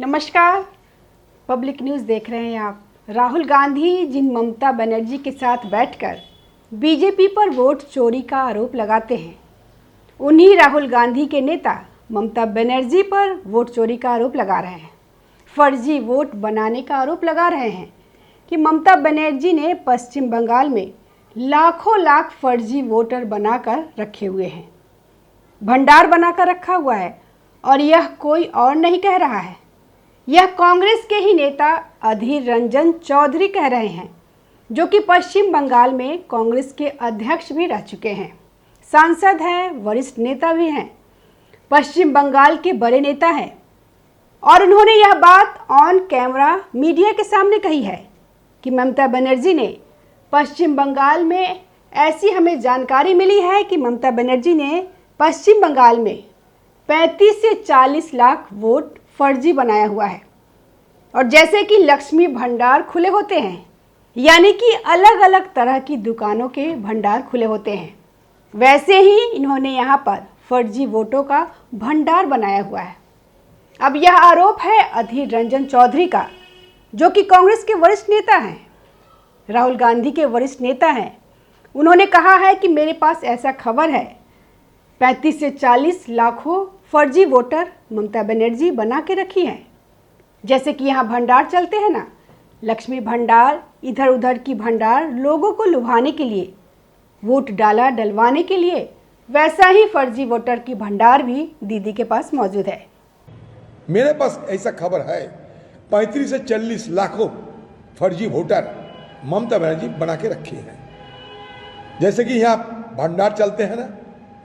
नमस्कार। Public news देख रहे हैं आप। राहुल गांधी जिन ममता बनर्जी के साथ बैठकर बीजेपी पर वोट चोरी का आरोप लगाते हैं, उन्हीं राहुल गांधी के नेता ममता बनर्जी पर वोट चोरी का आरोप लगा रहे हैं। फर्जी वोट बनाने का आरोप लगा रहे हैं कि ममता बनर्जी ने पश्चिम बंगाल में लाखों लाख फर्जी वोटर बनाकर रखे हुए हैं, भंडार बनाकर रखा हुआ है। और यह कोई और नहीं कह रहा है, यह कांग्रेस के ही नेता अधीर रंजन चौधरी कह रहे हैं, जो कि पश्चिम बंगाल में कांग्रेस के अध्यक्ष भी रह चुके हैं, सांसद हैं, वरिष्ठ नेता भी हैं, पश्चिम बंगाल के बड़े नेता हैं। और उन्होंने यह बात ऑन कैमरा मीडिया के सामने कही है कि ममता बनर्जी ने पश्चिम बंगाल में ऐसी हमें जानकारी मिली है कि ममता बनर्जी ने पश्चिम बंगाल में 35 से 40 लाख वोट फर्जी बनाया हुआ है। और जैसे कि लक्ष्मी भंडार खुले होते हैं, यानी कि अलग अलग तरह की दुकानों के भंडार खुले होते हैं, वैसे ही इन्होंने यहाँ पर फर्जी वोटों का भंडार बनाया हुआ है। अब यह आरोप है अधीर रंजन चौधरी का, जो कि कांग्रेस के वरिष्ठ नेता हैं, राहुल गांधी के वरिष्ठ नेता हैं। उन्होंने कहा है कि मेरे पास ऐसा खबर है, 35 से 40 लाखों फर्जी वोटर ममता बनर्जी बना के रखी है। जैसे कि यहाँ भंडार चलते हैं ना, लक्ष्मी भंडार, इधर उधर की भंडार, लोगों को लुभाने के लिए, वोट डलवाने के लिए, वैसा ही फर्जी वोटर की भंडार भी दीदी के पास मौजूद है। मेरे पास ऐसा खबर है, 35 से 40 लाखों फर्जी वोटर ममता बनर्जी बना के रखी है। जैसे कि यहाँ भंडार चलते हैं ना,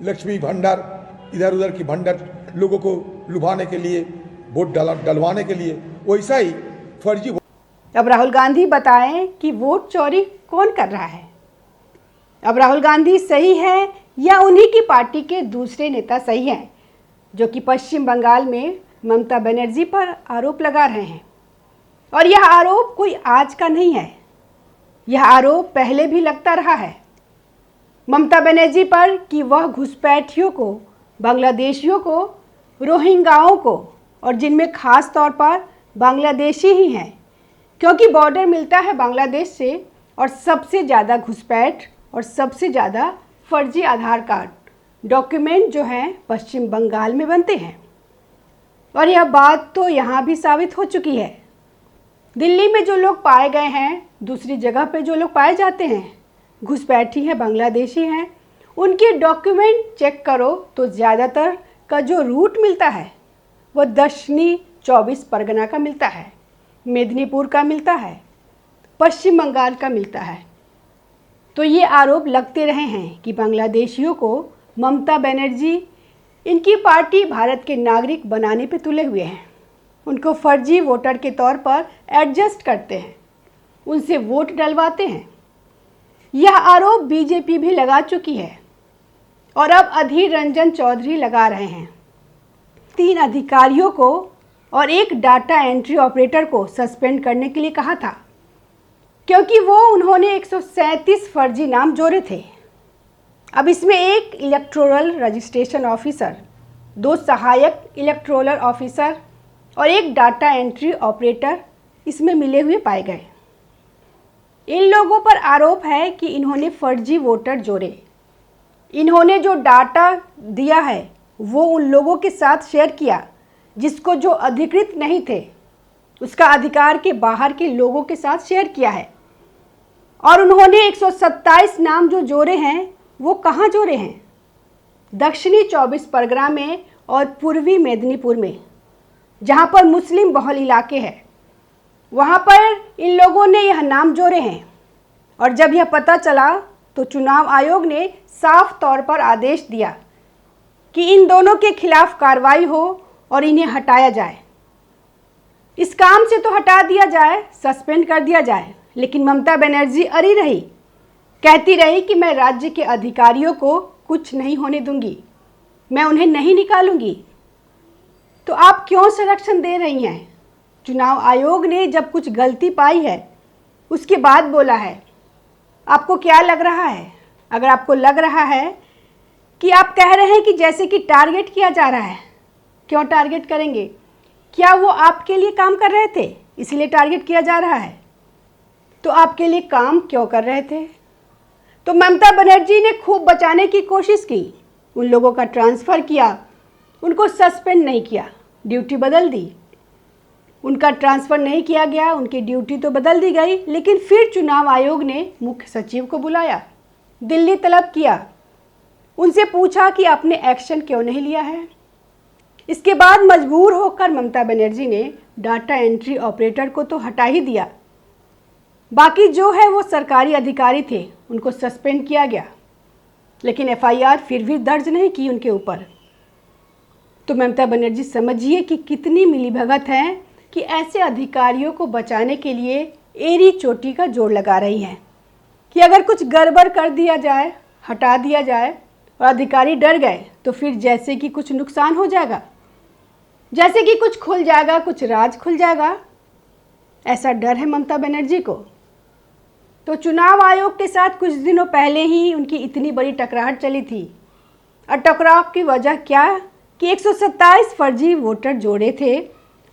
लक्ष्मी भंडार, इधर उधर की भंडार, लोगों को लुभाने के लिए, वोट डलवाने के लिए, वैसा ही फर्जी। अब राहुल गांधी बताएं कि वोट चोरी कौन कर रहा है। अब राहुल गांधी सही है या उन्हीं की पार्टी के दूसरे नेता सही हैं, जो कि पश्चिम बंगाल में ममता बनर्जी पर आरोप लगा रहे हैं। और यह आरोप कोई आज का नहीं है, यह आरोप पहले भी लगता रहा है ममता बनर्जी पर कि वह घुसपैठियों को, बांग्लादेशियों को, रोहिंग्याओं को, और जिनमें खास तौर पर बांग्लादेशी ही हैं, क्योंकि बॉर्डर मिलता है बांग्लादेश से, और सबसे ज़्यादा घुसपैठ और सबसे ज़्यादा फर्जी आधार कार्ड डॉक्यूमेंट जो हैं पश्चिम बंगाल में बनते हैं। और यह बात तो यहाँ भी साबित हो चुकी है। दिल्ली में जो लोग पाए गए हैं, दूसरी जगह पे जो लोग पाए जाते हैं, घुसपैठी हैं, बांग्लादेशी हैं, उनके डॉक्यूमेंट चेक करो तो ज़्यादातर का जो रूट मिलता है वो दक्षिणी 24 परगना का मिलता है, मेदिनीपुर का मिलता है, पश्चिम बंगाल का मिलता है। तो ये आरोप लगते रहे हैं कि बांग्लादेशियों को ममता बनर्जी, इनकी पार्टी भारत के नागरिक बनाने पे तुले हुए हैं, उनको फर्जी वोटर के तौर पर एडजस्ट करते हैं, उनसे वोट डलवाते हैं। यह आरोप बीजेपी भी लगा चुकी है और अब अधीर रंजन चौधरी लगा रहे हैं। 3 अधिकारियों को और 1 डाटा एंट्री ऑपरेटर को सस्पेंड करने के लिए कहा था, क्योंकि उन्होंने 137 फर्जी नाम जोड़े थे। अब इसमें 1 इलेक्टोरल रजिस्ट्रेशन ऑफिसर, 2 सहायक इलेक्टोरल ऑफिसर और 1 डाटा एंट्री ऑपरेटर इसमें मिले हुए पाए गए। इन लोगों पर आरोप है कि इन्होंने फर्जी वोटर जोड़े। इन्होंने जो डाटा दिया है वो उन लोगों के साथ शेयर किया जिसको जो अधिकृत नहीं थे, उसका अधिकार के बाहर के लोगों के साथ शेयर किया है। और उन्होंने 127 नाम जो जोड़े हैं वो कहाँ जोड़े हैं? दक्षिणी 24 परगना में और पूर्वी मेदिनीपुर में, जहाँ पर मुस्लिम बहुल इलाके हैं, वहाँ पर इन लोगों ने यह नाम जोड़े हैं। और जब यह पता चला तो चुनाव आयोग ने साफ तौर पर आदेश दिया कि इन दोनों के खिलाफ कार्रवाई हो और इन्हें हटाया जाए, इस काम से तो हटा दिया जाए, सस्पेंड कर दिया जाए। लेकिन ममता बनर्जी अड़ी रही, कहती रही कि मैं राज्य के अधिकारियों को कुछ नहीं होने दूंगी, मैं उन्हें नहीं निकालूंगी। तो आप क्यों संरक्षण दे रही हैं? चुनाव आयोग ने जब कुछ गलती पाई है उसके बाद बोला है। आपको क्या लग रहा है? अगर आपको लग रहा है कि आप कह रहे हैं कि जैसे कि टारगेट किया जा रहा है, क्यों टारगेट करेंगे? क्या वो आपके लिए काम कर रहे थे इसलिए टारगेट किया जा रहा है? तो आपके लिए काम क्यों कर रहे थे? तो ममता बनर्जी ने खूब बचाने की कोशिश की, उन लोगों का ट्रांसफ़र किया, उनको सस्पेंड नहीं किया, ड्यूटी बदल दी। उनका ट्रांसफ़र नहीं किया गया, उनकी ड्यूटी तो बदल दी गई, लेकिन फिर चुनाव आयोग ने मुख्य सचिव को बुलाया, दिल्ली तलब किया, उनसे पूछा कि आपने एक्शन क्यों नहीं लिया है। इसके बाद मजबूर होकर ममता बनर्जी ने डाटा एंट्री ऑपरेटर को तो हटा ही दिया, बाकी जो है वो सरकारी अधिकारी थे, उनको सस्पेंड किया गया, लेकिन एफआईआर फिर भी दर्ज नहीं की उनके ऊपर। तो ममता बनर्जी समझिए कि कितनी मिलीभगत हैं कि ऐसे अधिकारियों को बचाने के लिए एड़ी चोटी का जोड़ लगा रही हैं कि अगर कुछ गड़बड़ कर दिया जाए, हटा दिया जाए और अधिकारी डर गए तो फिर जैसे कि कुछ नुकसान हो जाएगा, जैसे कि कुछ खुल जाएगा, कुछ राज खुल जाएगा, ऐसा डर है ममता बनर्जी को। तो चुनाव आयोग के साथ कुछ दिनों पहले ही उनकी इतनी बड़ी टकराहट चली थी, और टकराव की वजह क्या कि 127 फर्जी वोटर जोड़े थे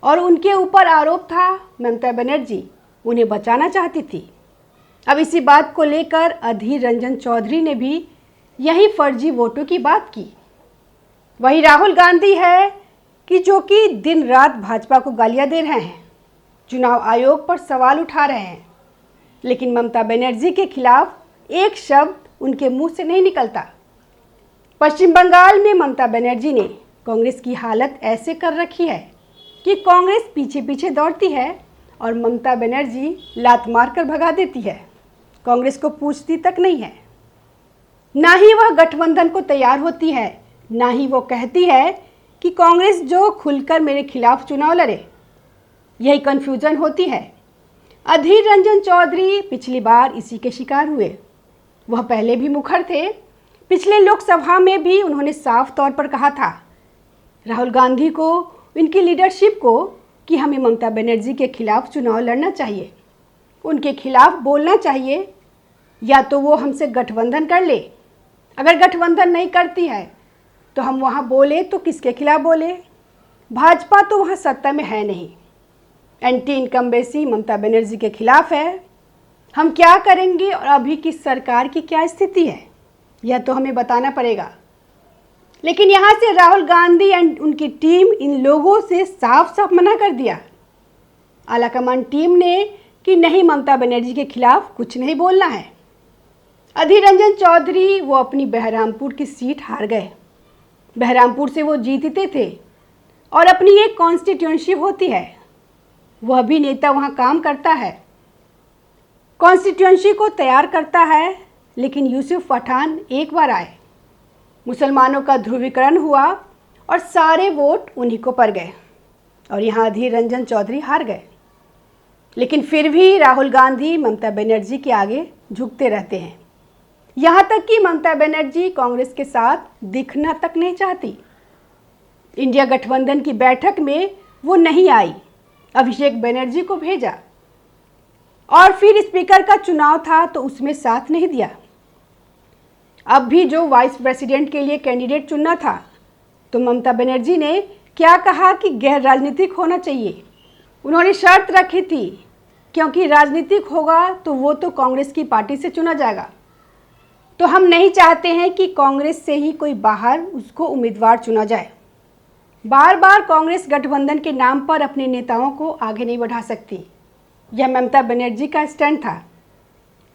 और उनके ऊपर आरोप था ममता बनर्जी उन्हें बचाना चाहती थी। अब इसी बात को लेकर अधीर रंजन चौधरी ने भी यही फर्जी वोटों की बात की। वही राहुल गांधी है कि जो कि दिन रात भाजपा को गालियां दे रहे हैं, चुनाव आयोग पर सवाल उठा रहे हैं, लेकिन ममता बनर्जी के खिलाफ एक शब्द उनके मुंह से नहीं निकलता। पश्चिम बंगाल में ममता बनर्जी ने कांग्रेस की हालत ऐसे कर रखी है कि कांग्रेस पीछे पीछे दौड़ती है और ममता बनर्जी लात मारकर भगा देती है, कांग्रेस को पूछती तक नहीं है। ना ही वह गठबंधन को तैयार होती है, ना ही वो कहती है कि कांग्रेस जो खुलकर मेरे खिलाफ चुनाव लड़े। यही कन्फ्यूजन होती है। अधीर रंजन चौधरी पिछली बार इसी के शिकार हुए। वह पहले भी मुखर थे, पिछले लोकसभा में भी उन्होंने साफ तौर पर कहा था राहुल गांधी को, इनकी लीडरशिप को, कि हमें ममता बनर्जी के खिलाफ चुनाव लड़ना चाहिए, उनके खिलाफ बोलना चाहिए, या तो वो हमसे गठबंधन कर ले, अगर गठबंधन नहीं करती है तो हम वहाँ बोले तो किसके खिलाफ बोले? भाजपा तो वहाँ सत्ता में है नहीं, एंटी इनकम्बेंसी ममता बनर्जी के खिलाफ है। हम क्या करेंगे और अभी की सरकार की क्या स्थिति है यह तो हमें बताना पड़ेगा। लेकिन यहाँ से राहुल गांधी एंड उनकी टीम इन लोगों से साफ साफ मना कर दिया, आलाकमान टीम ने, कि नहीं, ममता बनर्जी के खिलाफ कुछ नहीं बोलना है। अधीर रंजन चौधरी वो अपनी बहरामपुर की सीट हार गए। बहरामपुर से वो जीतते थे और अपनी एक कॉन्स्टिट्यूंसी होती है, वह भी नेता वहाँ काम करता है, कॉन्स्टिट्यूंसी को तैयार करता है। लेकिन यूसुफ पठान एक बार आए, मुसलमानों का ध्रुवीकरण हुआ और सारे वोट उन्हीं को पड़ गए और यहाँ अधीर रंजन चौधरी हार गए। लेकिन फिर भी राहुल गांधी ममता बनर्जी के आगे झुकते रहते हैं, यहाँ तक कि ममता बनर्जी कांग्रेस के साथ दिखना तक नहीं चाहती। इंडिया गठबंधन की बैठक में वो नहीं आई, अभिषेक बनर्जी को भेजा, और फिर स्पीकर का चुनाव था तो उसमें साथ नहीं दिया। अब भी जो वाइस प्रेसिडेंट के लिए कैंडिडेट चुनना था तो ममता बनर्जी ने क्या कहा कि गैर राजनीतिक होना चाहिए। उन्होंने शर्त रखी थी, क्योंकि राजनीतिक होगा तो वो तो कांग्रेस की पार्टी से चुना जाएगा, तो हम नहीं चाहते हैं कि कांग्रेस से ही कोई बाहर उसको उम्मीदवार चुना जाए। बार बार कांग्रेस गठबंधन के नाम पर अपने नेताओं को आगे नहीं बढ़ा सकती, यह ममता बनर्जी का स्टैंड था।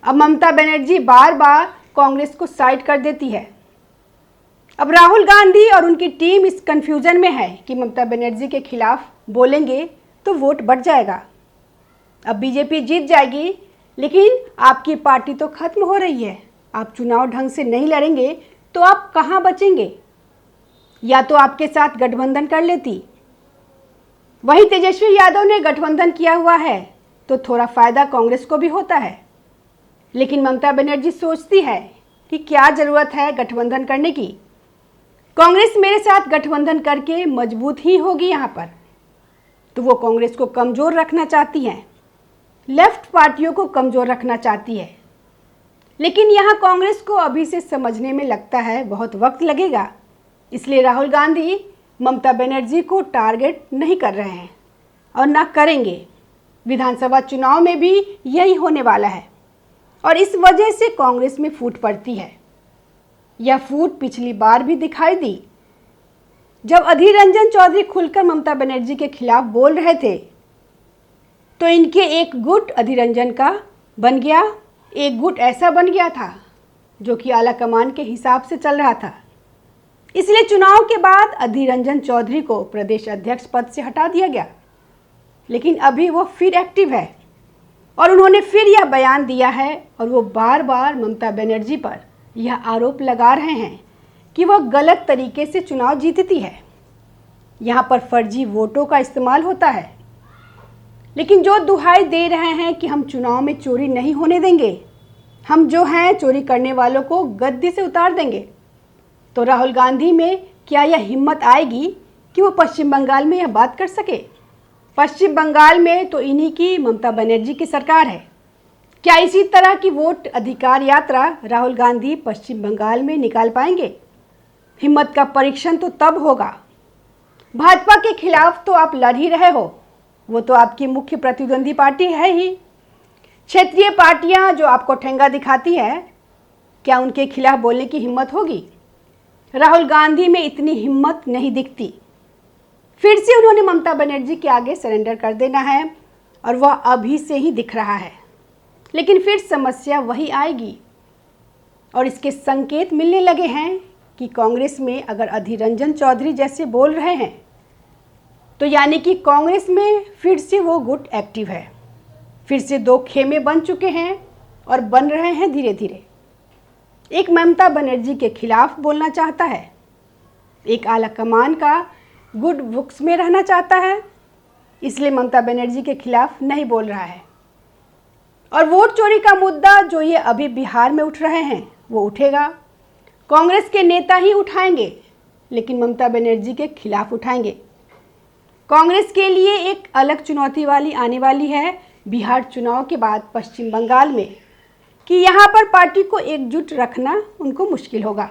अब ममता बनर्जी बार बार कांग्रेस को साइड कर देती है। अब राहुल गांधी और उनकी टीम इस कन्फ्यूजन में है कि ममता बनर्जी के खिलाफ बोलेंगे तो वोट बढ़ जाएगा, अब बीजेपी जीत जाएगी, लेकिन आपकी पार्टी तो खत्म हो रही है, आप चुनाव ढंग से नहीं लड़ेंगे तो आप कहाँ बचेंगे? या तो आपके साथ गठबंधन कर लेती। वही तेजस्वी यादव ने गठबंधन किया हुआ है तो थोड़ा फायदा कांग्रेस को भी होता है, लेकिन ममता बनर्जी सोचती है कि क्या ज़रूरत है गठबंधन करने की, कांग्रेस मेरे साथ गठबंधन करके मजबूत ही होगी यहाँ पर, तो वो कांग्रेस को कमज़ोर रखना चाहती हैं, लेफ्ट पार्टियों को कमज़ोर रखना चाहती है। लेकिन यहाँ कांग्रेस को अभी से समझने में लगता है बहुत वक्त लगेगा, इसलिए राहुल गांधी ममता बनर्जी को टारगेट नहीं कर रहे हैं और ना करेंगे। विधानसभा चुनाव में भी यही होने वाला है और इस वजह से कांग्रेस में फूट पड़ती है। यह फूट पिछली बार भी दिखाई दी जब अधीर रंजन चौधरी खुलकर ममता बनर्जी के खिलाफ बोल रहे थे, तो इनके एक गुट अधीर रंजन का बन गया, एक गुट ऐसा बन गया था जो कि आला कमान के हिसाब से चल रहा था। इसलिए चुनाव के बाद अधीर रंजन चौधरी को प्रदेश अध्यक्ष पद से हटा दिया गया, लेकिन अभी वो फिर एक्टिव है और उन्होंने फिर यह बयान दिया है और वो बार बार ममता बनर्जी पर यह आरोप लगा रहे हैं कि वह गलत तरीके से चुनाव जीतती है। यहाँ पर फर्जी वोटों का इस्तेमाल होता है, लेकिन जो दुहाई दे रहे हैं कि हम चुनाव में चोरी नहीं होने देंगे, हम जो हैं चोरी करने वालों को गद्दी से उतार देंगे, तो राहुल गांधी में क्या यह हिम्मत आएगी कि वो पश्चिम बंगाल में यह बात कर सके? पश्चिम बंगाल में तो इन्हीं की ममता बनर्जी की सरकार है। क्या इसी तरह की वोट अधिकार यात्रा राहुल गांधी पश्चिम बंगाल में निकाल पाएंगे? हिम्मत का परीक्षण तो तब होगा। भाजपा के खिलाफ तो आप लड़ ही रहे हो, वो तो आपकी मुख्य प्रतिद्वंदी पार्टी है ही। क्षेत्रीय पार्टियां जो आपको ठेंगा दिखाती है, क्या उनके खिलाफ बोलने की हिम्मत होगी? राहुल गांधी में इतनी हिम्मत नहीं दिखती। फिर से उन्होंने ममता बनर्जी के आगे सरेंडर कर देना है और वह अभी से ही दिख रहा है, लेकिन फिर समस्या वही आएगी और इसके संकेत मिलने लगे हैं कि कांग्रेस में अगर अधीर रंजन चौधरी जैसे बोल रहे हैं, तो यानी कि कांग्रेस में फिर से वो गुट एक्टिव है। फिर से दो खेमे बन चुके हैं और बन रहे हैं धीरे धीरे। एक ममता बनर्जी के खिलाफ बोलना चाहता है, एक आला कमान का गुड बुक्स में रहना चाहता है, इसलिए ममता बनर्जी के खिलाफ नहीं बोल रहा है। और वोट चोरी का मुद्दा जो ये अभी बिहार में उठ रहे हैं, वो उठेगा। कांग्रेस के नेता ही उठाएंगे, लेकिन ममता बनर्जी के खिलाफ उठाएंगे। कांग्रेस के लिए एक अलग चुनौती वाली आने वाली है बिहार चुनाव के बाद पश्चिम बंगाल में, कि यहाँ पर पार्टी को एकजुट रखना उनको मुश्किल होगा,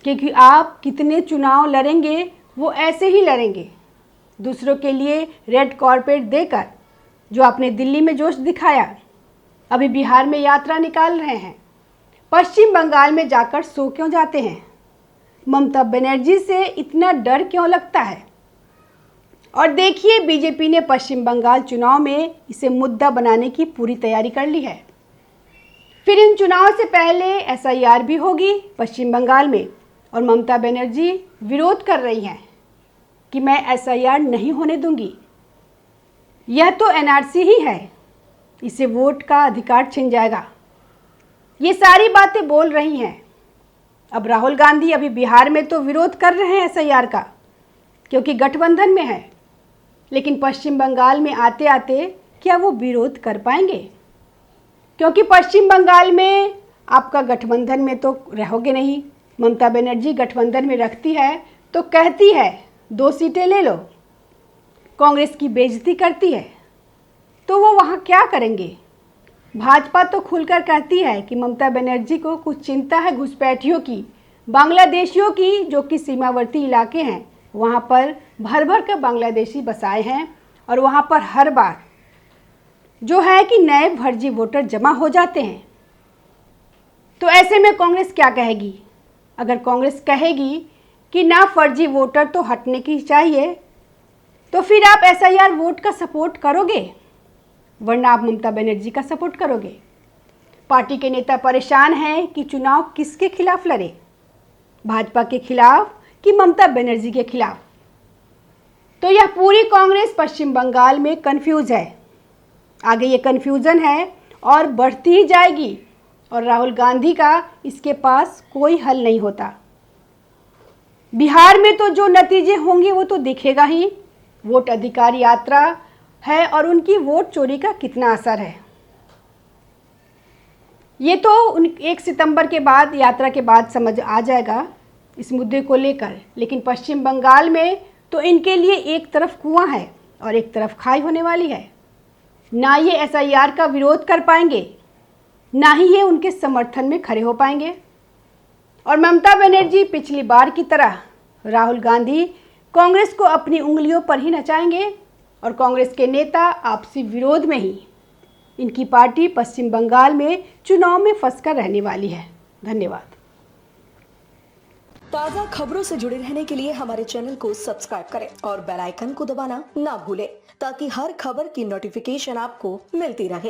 क्योंकि आप कितने चुनाव लड़ेंगे वो ऐसे ही लड़ेंगे, दूसरों के लिए रेड कॉर्पेट देकर। जो आपने दिल्ली में जोश दिखाया, अभी बिहार में यात्रा निकाल रहे हैं, पश्चिम बंगाल में जाकर सो क्यों जाते हैं? ममता बनर्जी से इतना डर क्यों लगता है? और देखिए, बीजेपी ने पश्चिम बंगाल चुनाव में इसे मुद्दा बनाने की पूरी तैयारी कर ली है। फिर इन चुनाव से पहले एसआईआर भी होगी पश्चिम बंगाल में और ममता बनर्जी विरोध कर रही हैं कि मैं एसआईआर नहीं होने दूंगी। यह तो एनआरसी ही है, इसे वोट का अधिकार छिन जाएगा। ये सारी बातें बोल रही हैं। अब राहुल गांधी अभी बिहार में तो विरोध कर रहे हैं एसआईआर का, क्योंकि गठबंधन में है, लेकिन पश्चिम बंगाल में आते आते क्या वो विरोध कर पाएंगे? क्योंकि पश्चिम बंगाल में आपका गठबंधन में तो रहोगे नहीं। ममता बनर्जी गठबंधन में रखती है तो कहती है 2 सीटें ले लो, कांग्रेस की बेइज्जती करती है, तो वो वहाँ क्या करेंगे? भाजपा तो खुलकर कहती है कि ममता बनर्जी को कुछ चिंता है घुसपैठियों की, बांग्लादेशियों की, जो कि सीमावर्ती इलाके हैं, वहाँ पर भर भर कर बांग्लादेशी बसाए हैं और वहाँ पर हर बार जो है कि नए फर्जी वोटर जमा हो जाते हैं। तो ऐसे में कांग्रेस क्या कहेगी? अगर कांग्रेस कहेगी कि ना फर्जी वोटर तो हटने की चाहिए, तो फिर आप एसआईआर वोट का सपोर्ट करोगे, वरना आप ममता बनर्जी का सपोर्ट करोगे। पार्टी के नेता परेशान हैं कि चुनाव किसके खिलाफ लड़े, भाजपा के खिलाफ कि ममता बनर्जी के खिलाफ। तो यह पूरी कांग्रेस पश्चिम बंगाल में कंफ्यूज है। आगे ये कंफ्यूजन है और बढ़ती ही जाएगी और राहुल गांधी का इसके पास कोई हल नहीं होता। बिहार में तो जो नतीजे होंगे वो तो दिखेगा ही। वोट अधिकार यात्रा है और उनकी वोट चोरी का कितना असर है, ये तो 1 सितंबर के बाद, यात्रा के बाद समझ आ जाएगा इस मुद्दे को लेकर। लेकिन पश्चिम बंगाल में तो इनके लिए एक तरफ कुआं है और एक तरफ खाई होने वाली है। ना ये एसआईआर का विरोध कर पाएंगे, ना ही ये उनके समर्थन में खड़े हो पाएंगे। और ममता बनर्जी पिछली बार की तरह राहुल गांधी कांग्रेस को अपनी उंगलियों पर ही नचाएंगे और कांग्रेस के नेता आपसी विरोध में ही इनकी पार्टी पश्चिम बंगाल में चुनाव में फंसकर रहने वाली है। धन्यवाद। ताज़ा खबरों से जुड़े रहने के लिए हमारे चैनल को सब्सक्राइब करें और बेल आइकन को दबाना ना भूलें ताकि हर खबर की नोटिफिकेशन आपको मिलती रहे।